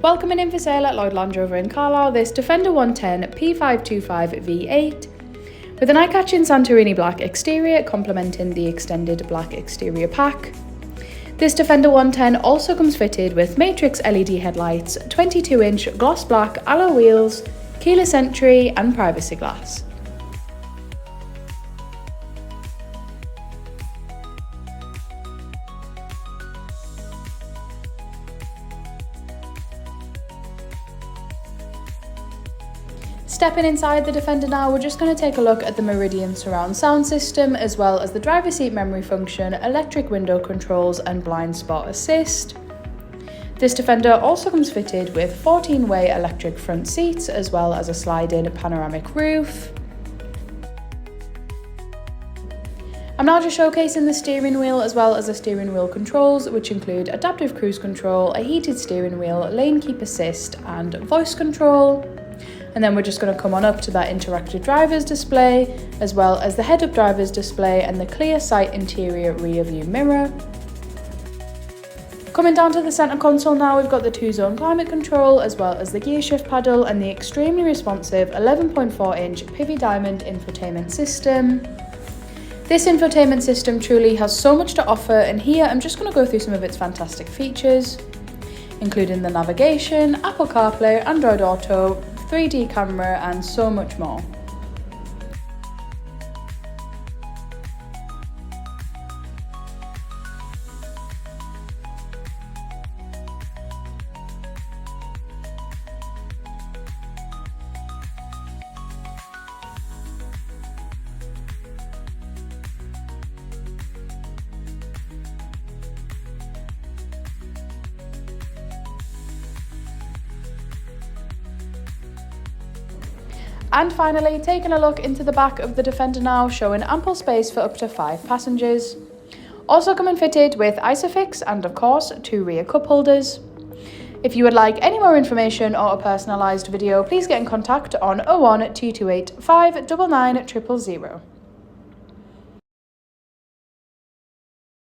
Welcoming in for sale at Lloyd Land Rover in Carlisle, this Defender 110 P525 V8 with an eye-catching Santorini black exterior complementing the extended black exterior pack. This Defender 110 also comes fitted with matrix LED headlights, 22-inch gloss black alloy wheels, keyless entry and privacy glass. Stepping inside the Defender now, we're just going to take a look at the Meridian surround sound system, as well as the driver's seat memory function, electric window controls and blind spot assist. This Defender also comes fitted with 14-way electric front seats, as well as a slide-in panoramic roof. I'm now just showcasing the steering wheel as well as the steering wheel controls, which include adaptive cruise control, a heated steering wheel, lane keep assist and voice control. And then we're just going to come on up to that interactive driver's display, as well as the head-up driver's display and the clear sight interior rear view mirror. Coming down to the centre console now, we've got the 2-zone climate control, as well as the gear shift paddle and the extremely responsive 11.4-inch Pivi Diamond infotainment system. This infotainment system truly has so much to offer, and here I'm just going to go through some of its fantastic features, including the navigation, Apple CarPlay, Android Auto, 3D camera and so much more. And finally, taking a look into the back of the Defender now, showing ample space for up to 5 passengers. Also coming fitted with Isofix and of course 2 rear cup holders. If you would like any more information or a personalised video, please get in contact on 01 228 599 000.